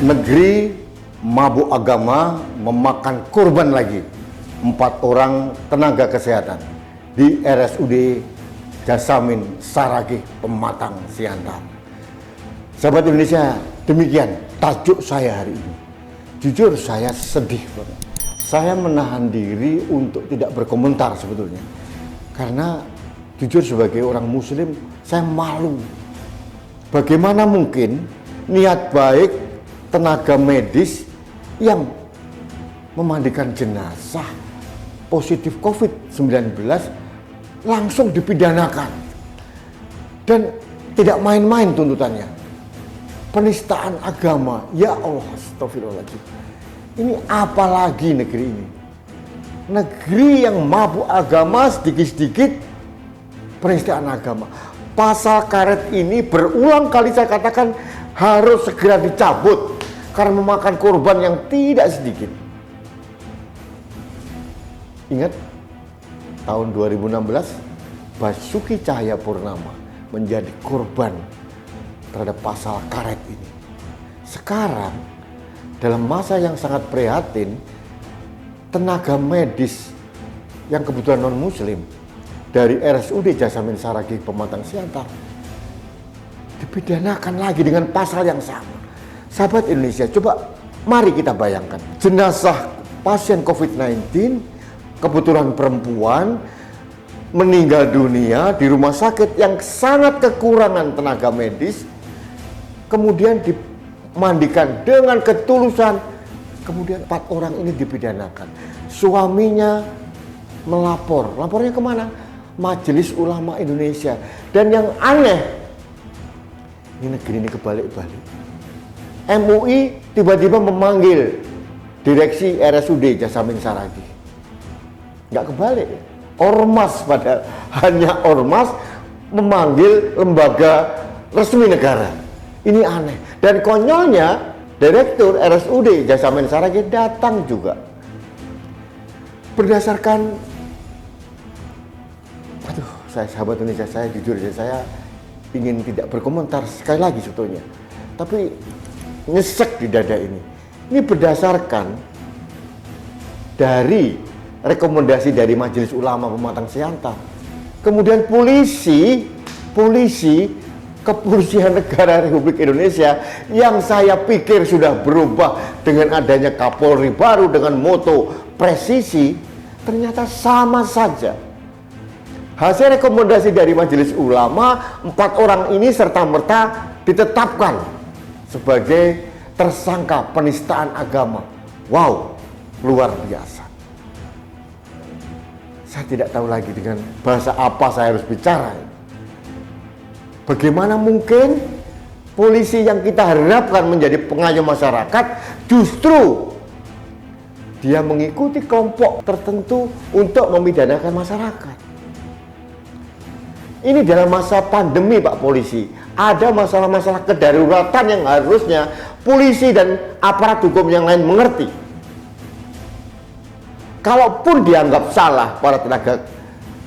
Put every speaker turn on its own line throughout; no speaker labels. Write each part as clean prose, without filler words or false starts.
Negeri mabuk agama memakan korban lagi. 4 orang tenaga kesehatan di RSUD Jasamin Saragih, Pematang Siantar. Sahabat Indonesia, demikian tajuk saya hari ini. Jujur saya sedih banget. Saya menahan diri untuk tidak berkomentar sebetulnya. Karena jujur sebagai orang muslim, saya malu. Bagaimana mungkin niat baik tenaga medis yang memandikan jenazah positif COVID-19 langsung dipidanakan. Dan tidak main-main tuntutannya. Penistaan agama, ya Allah, astagfirullahaladzim. Ini apa lagi negeri ini? Negeri yang mabuk agama, sedikit-sedikit penistaan agama. Pasal karet ini berulang kali saya katakan harus segera dicabut karena memakan korban yang tidak sedikit. Ingat tahun 2016 Basuki Cahayapurnama menjadi korban terhadap pasal karet ini. Sekarang dalam masa yang sangat prihatin, tenaga medis yang kebetulan non muslim dari RSUD Jasamin Saragih, Pematang Siantar dipidanakan lagi dengan pasal yang sama. Sahabat Indonesia, coba mari kita bayangkan jenazah pasien COVID-19 kebetulan perempuan meninggal dunia di rumah sakit yang sangat kekurangan tenaga medis, kemudian dimandikan dengan ketulusan, kemudian 4 orang ini dipidanakan. Suaminya melapor, lapornya kemana? Majelis Ulama Indonesia. Dan yang aneh, ini negeri ini kebalik-balik. MUI tiba-tiba memanggil direksi RSUD Jasamin Saragih. Nggak kebalik. Ormas, padahal hanya ormas memanggil lembaga resmi negara. Ini aneh. Dan konyolnya direktur RSUD Jasamin Saragih datang juga. Berdasarkan, saya sahabat Indonesia, saya jujur saja, saya ingin tidak berkomentar sekali lagi sebetulnya. Tapi nyesek di dada ini. Ini berdasarkan dari rekomendasi dari Majelis Ulama Pematang Siantar. Kemudian Kepolisian Negara Republik Indonesia yang saya pikir sudah berubah dengan adanya Kapolri baru dengan moto presisi, ternyata sama saja. Hasil rekomendasi dari Majelis Ulama, 4 orang ini serta-merta ditetapkan sebagai tersangka penistaan agama. Wow, luar biasa. Saya tidak tahu lagi dengan bahasa apa saya harus bicara. Bagaimana mungkin polisi yang kita harapkan menjadi pengayom masyarakat justru dia mengikuti kelompok tertentu untuk memidanakan masyarakat. Ini dalam masa pandemi, Pak Polisi. Ada masalah-masalah kedaruratan yang harusnya polisi dan aparat hukum yang lain mengerti. Kalaupun dianggap salah para tenaga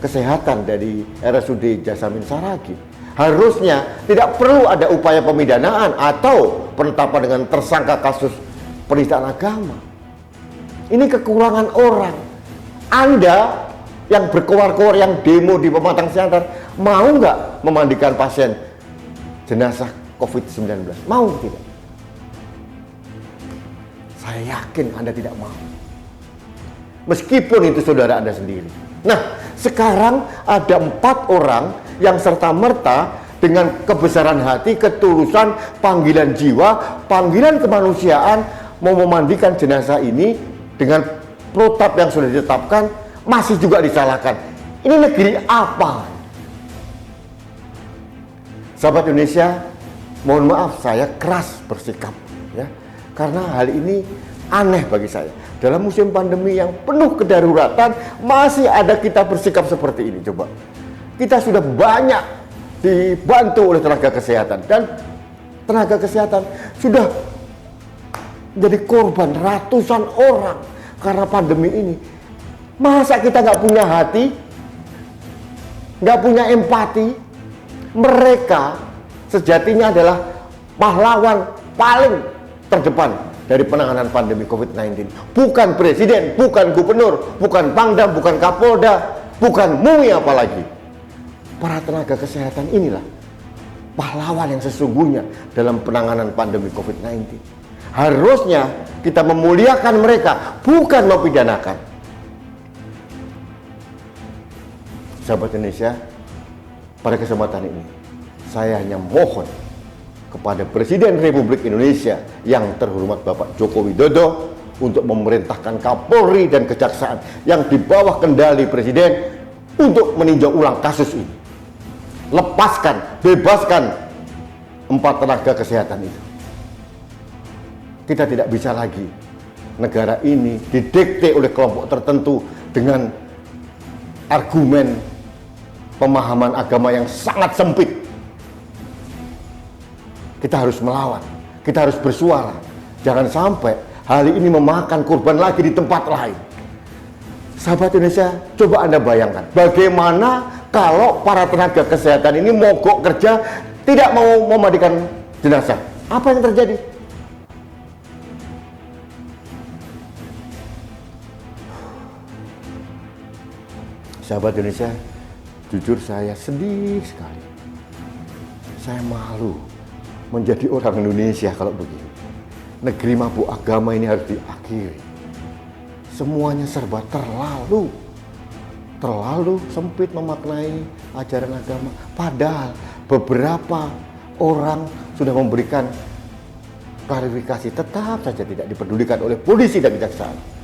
kesehatan dari RSUD Jasamin Saragih, harusnya tidak perlu ada upaya pemidanaan atau penetapan dengan tersangka kasus penistaan agama. Ini kekurangan orang. Anda yang berkoar-koar, yang demo di Pematang Siantar, mau nggak memandikan pasien jenazah COVID-19? Mau tidak? Saya yakin Anda tidak mau. Meskipun itu saudara Anda sendiri. Nah, sekarang ada 4 orang yang serta-merta dengan kebesaran hati, ketulusan, panggilan jiwa, panggilan kemanusiaan mau memandikan jenazah ini dengan protap yang sudah ditetapkan, masih juga disalahkan. Ini negeri apa? Sahabat Indonesia, mohon maaf saya keras bersikap ya. Karena hal ini aneh bagi saya. Dalam musim pandemi yang penuh kedaruratan masih ada kita bersikap seperti ini. Coba. Kita sudah banyak dibantu oleh tenaga kesehatan dan tenaga kesehatan sudah menjadi korban ratusan orang karena pandemi ini. Masa kita nggak punya hati, nggak punya empati? Mereka sejatinya adalah pahlawan paling terdepan dari penanganan pandemi COVID-19. Bukan presiden, bukan gubernur, bukan pangdam, bukan kapolda, bukan MUI apalagi. Para tenaga kesehatan inilah pahlawan yang sesungguhnya dalam penanganan pandemi COVID-19. Harusnya kita memuliakan mereka, bukan mempidanakan. Sahabat Indonesia, pada kesempatan ini saya hanya mohon kepada Presiden Republik Indonesia yang terhormat Bapak Joko Widodo untuk memerintahkan Kapolri dan Kejaksaan yang di bawah kendali Presiden untuk meninjau ulang kasus ini. Lepaskan, bebaskan 4 tenaga kesehatan itu. Kita tidak bisa lagi negara ini didikte oleh kelompok tertentu dengan argumen pemahaman agama yang sangat sempit. Kita harus melawan, kita harus bersuara. Jangan sampai hal ini memakan korban lagi di tempat lain. Sahabat Indonesia, coba Anda bayangkan bagaimana kalau para tenaga kesehatan ini mogok kerja, tidak mau memandikan jenazah. Apa yang terjadi? Sahabat Indonesia, jujur saya sedih sekali. Saya malu menjadi orang Indonesia kalau begini. Negeri mabuk agama ini harus diakhiri. Semuanya serba terlalu sempit memaknai ajaran agama. Padahal beberapa orang sudah memberikan klarifikasi, tetap saja tidak dipedulikan oleh polisi dan kejaksaan.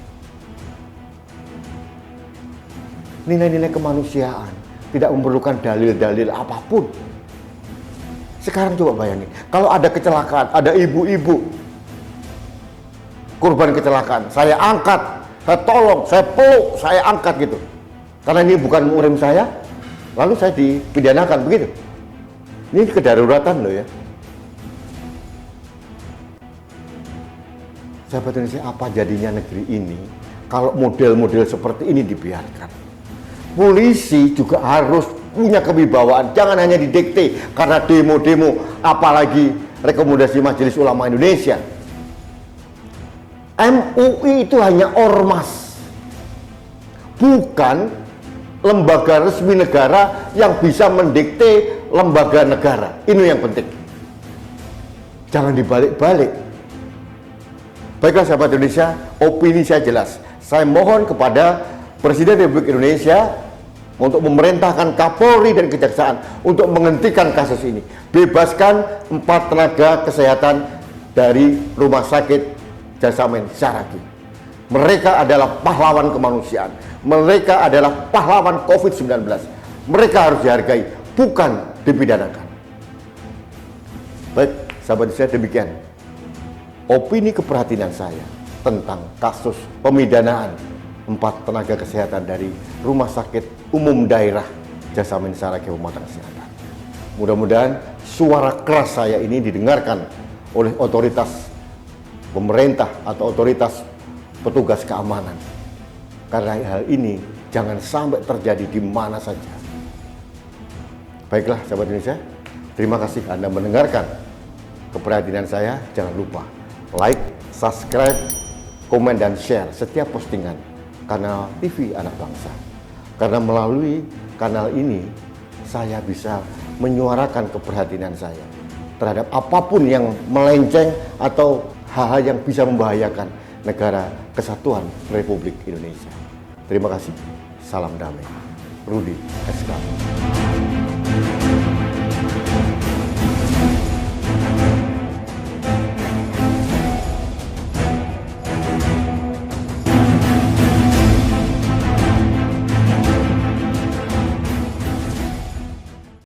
Nilai-nilai kemanusiaan tidak memerlukan dalil-dalil apapun. Sekarang coba bayangin, kalau ada kecelakaan, ada ibu-ibu korban kecelakaan, saya angkat, saya tolong, saya peluk, saya angkat gitu. Karena ini bukan murim saya, lalu saya dipidanakan begitu. Ini kedaruratan loh ya. Sahabat Indonesia, apa jadinya negeri ini kalau model-model seperti ini dibiarkan? Polisi juga harus punya kewibawaan, jangan hanya didikte karena demo-demo, apalagi rekomendasi Majelis Ulama Indonesia. MUI itu hanya ormas, bukan lembaga resmi negara yang bisa mendikte lembaga negara. Ini yang penting, jangan dibalik-balik. Baiklah sahabat Indonesia, opini saya jelas. Saya mohon kepada Presiden Republik Indonesia untuk memerintahkan Kapolri dan Kejaksaan untuk menghentikan kasus ini. Bebaskan 4 tenaga kesehatan dari Rumah Sakit Jasamen Saragi. Mereka adalah pahlawan kemanusiaan. Mereka adalah pahlawan COVID-19. Mereka harus dihargai, bukan dipidanakan. Baik, sahabat saya, demikian opini keprihatinan saya tentang kasus pemidanaan 4 tenaga kesehatan dari Rumah Sakit Umum Daerah Jasamen Saragi Pematang Siantar. Mudah-mudahan suara keras saya ini didengarkan oleh otoritas pemerintah atau otoritas petugas keamanan. Karena hal ini jangan sampai terjadi di mana saja. Baiklah sahabat Indonesia, terima kasih Anda mendengarkan keprihatinan saya. Jangan lupa like, subscribe, komen, dan share setiap postingan kanal TV Anak Bangsa. Karena melalui kanal ini saya bisa menyuarakan keprihatinan saya terhadap apapun yang melenceng atau hal-hal yang bisa membahayakan negara kesatuan Republik Indonesia. Terima kasih. Salam damai. Rudi SK.